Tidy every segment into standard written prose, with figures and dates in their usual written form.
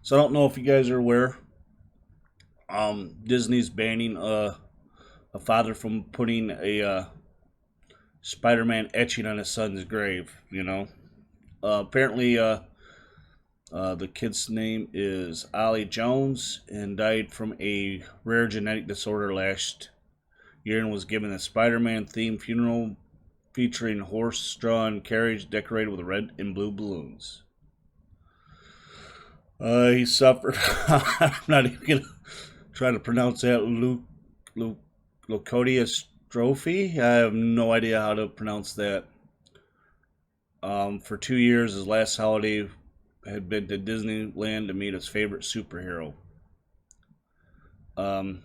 So I don't know if you guys are aware. Disney's banning a father from putting a Spider-Man etching on his son's grave. Apparently, the kid's name is Ollie Jones and died from a rare genetic disorder last year and was given a Spider-Man themed funeral featuring horse-drawn carriage decorated with red and blue balloons. He suffered. I'm not even gonna try to pronounce that. Leukodia strophy. I have no idea how to pronounce that. For 2 years, his last holiday had been to Disneyland to meet his favorite superhero. Um,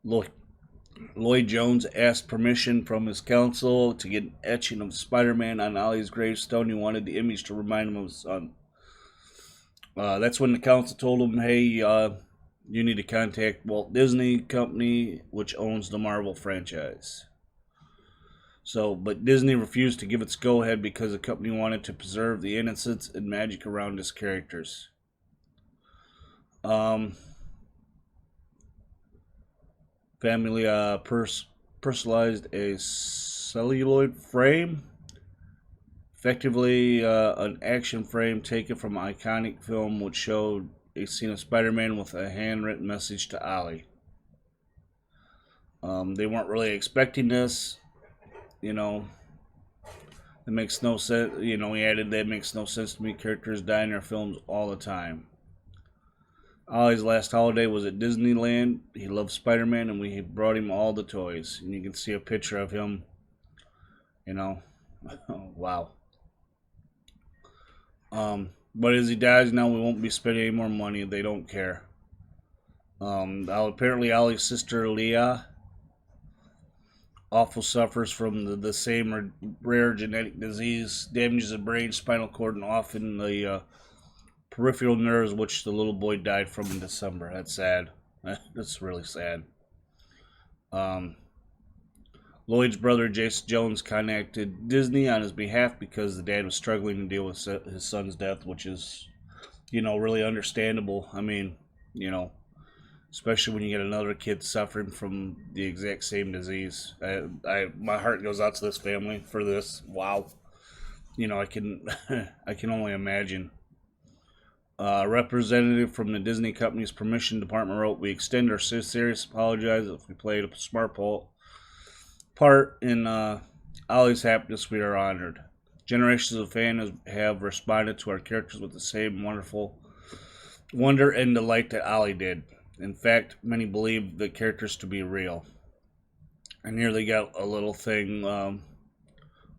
Lloyd Jones asked permission from his counsel to get an etching of Spider-Man on Ollie's gravestone. He wanted the image to remind him of his son. That's when the council told him, "Hey, you need to contact Walt Disney Company, which owns the Marvel franchise." But Disney refused to give its go-ahead because the company wanted to preserve the innocence and magic around its characters. Um, Family personalized a celluloid frame, effectively an action frame taken from an iconic film which showed a scene of Spider-Man with a handwritten message to Ollie. They weren't really expecting this. You know, it makes no sense. He added that makes no sense to me. Characters die in their films all the time. Ollie's last holiday was at Disneyland. He loved Spider-Man, and we brought him all the toys. And you can see a picture of him. You know, wow. But as he dies now, we won't be spending any more money. They don't care. Apparently, Ollie's sister Leah also suffers from the same rare genetic disease, damages the brain, spinal cord, and often the peripheral nerves, which the little boy died from in December. That's sad. That's really sad. Um, Lloyd's brother, Jason Jones, contacted Disney on his behalf because the dad was struggling to deal with his son's death, which is, really understandable. I mean, you know, especially when you get another kid suffering from the exact same disease. My heart goes out to this family for this. Wow. I can, I can only imagine. A representative from the Disney Company's permission department wrote, "We extend our serious apologies if we played a smart part in Ollie's happiness. We are honored. Generations of fans have responded to our characters with the same wonderful wonder and delight that Ollie did. In fact, many believe the characters to be real." And here they got a little thing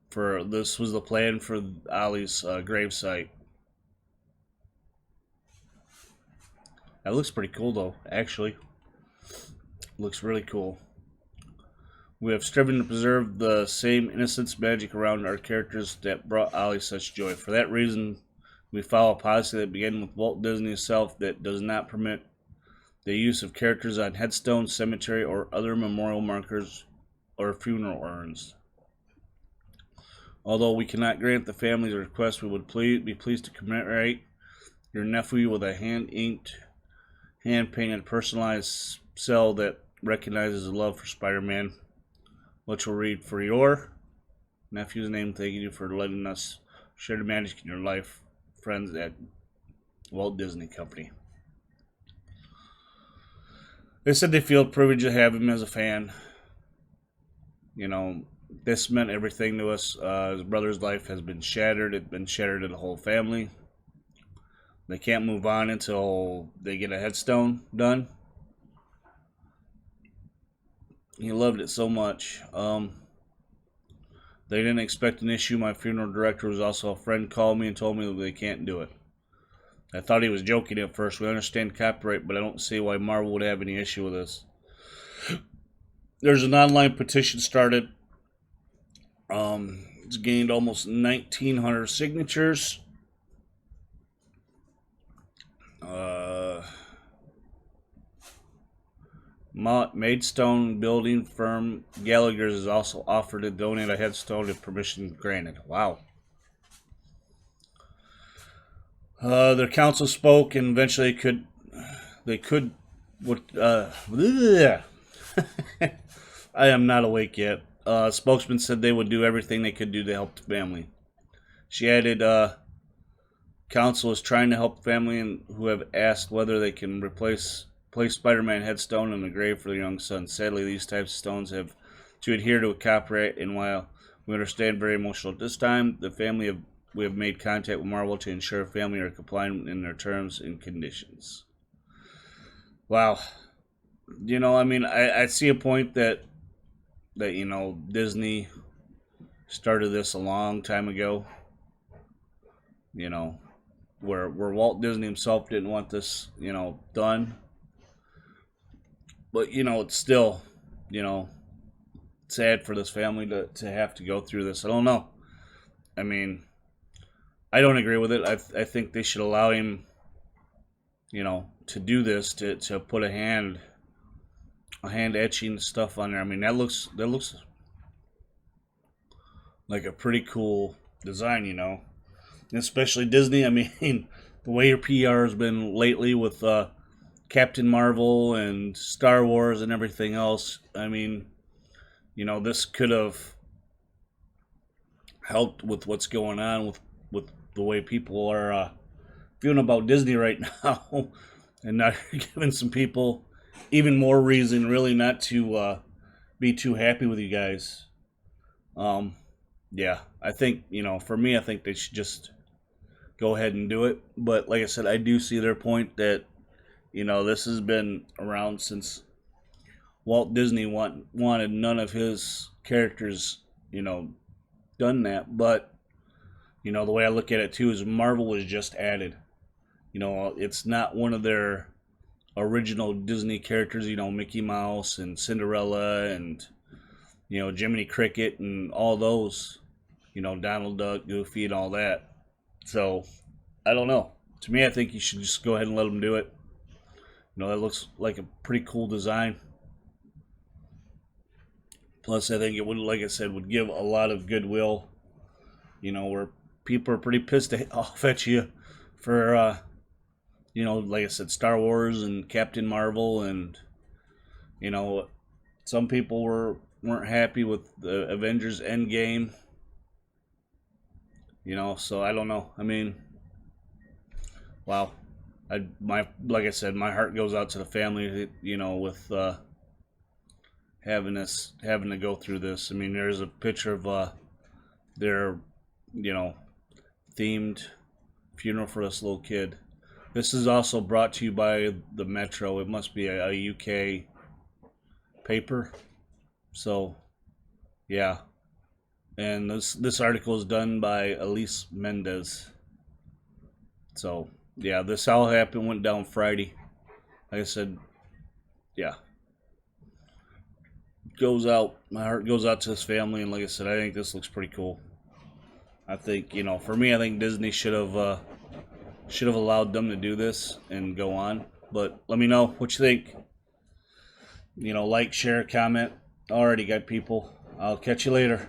for this was the plan for Ollie's gravesite. That looks pretty cool, though, actually. Looks really cool. "We have striven to preserve the same innocence magic around our characters that brought Ollie such joy. For that reason, we follow a policy that began with Walt Disney himself that does not permit the use of characters on headstones, cemetery, or other memorial markers or funeral urns. Although we cannot grant the family's request, we would be pleased to commemorate your nephew with a hand-painted, personalized cell that recognizes his love for Spider-Man, which will read, for your nephew's name, thank you for letting us share the magic in your life, friends at Walt Disney Company." They said they feel privileged to have him as a fan. This meant everything to us. His brother's life has been shattered. It's been shattered to the whole family. They can't move on until they get a headstone done. He loved it so much. They didn't expect an issue. My funeral director, was also a friend, called me and told me that they can't do it. I thought he was joking at first. We understand copyright, but I don't see why Marvel would have any issue with this. There's an online petition started. It's gained almost 1,900 signatures. Maidstone building firm Gallagher's has also offered to donate a headstone if permission granted. Wow. Their council spoke, and eventually they could what I am not awake yet. Spokesman said they would do everything they could do to help the family. She added, council is trying to help the family and who have asked whether they can place Spider-Man headstone in the grave for their young son. Sadly, these types of stones have to adhere to a copyright, and while we understand very emotional at this time, we have made contact with Marvel to ensure family are compliant in their terms and conditions. Wow. I mean, I see a point that Disney started this a long time ago. You know, where Walt Disney himself didn't want this, done. But it's still, you know, sad for this family to have to go through this. I don't know. I mean, I don't agree with it. I think they should allow him, to do this, to put a hand etching stuff on there. I mean, that looks like a pretty cool design, And especially Disney. I mean, the way your PR has been lately with Captain Marvel and Star Wars and everything else. I mean, this could have helped with what's going on with the way people are feeling about Disney right now, and not giving some people even more reason really not to be too happy with you guys. Yeah, I think for me, I think they should just go ahead and do it. But like I said, I do see their point that this has been around since Walt Disney wanted none of his characters done that. But the way I look at it too is Marvel was just added. It's not one of their original Disney characters. Mickey Mouse and Cinderella and Jiminy Cricket and all those. Donald Duck, Goofy, and all that. So I don't know. To me, I think you should just go ahead and let them do it. That looks like a pretty cool design. Plus, I think it would, like I said, would give a lot of goodwill. Where people are pretty pissed off at you for, like I said, Star Wars and Captain Marvel, and some people weren't happy with the Avengers Endgame. So I don't know. I mean, wow. Like I said, my heart goes out to the family. With having to go through this. I mean, there's a picture of their themed funeral for this little kid. This is also brought to you by the Metro. It must be a UK paper. So, yeah. And this article is done by Elise Mendez. So, yeah, this all went down Friday. Like I said, yeah. My heart goes out to this family, and like I said, I think this looks pretty cool. I think, for me, I think Disney should have allowed them to do this and go on. But let me know what you think. Like, share, comment. Already got people. I'll catch you later.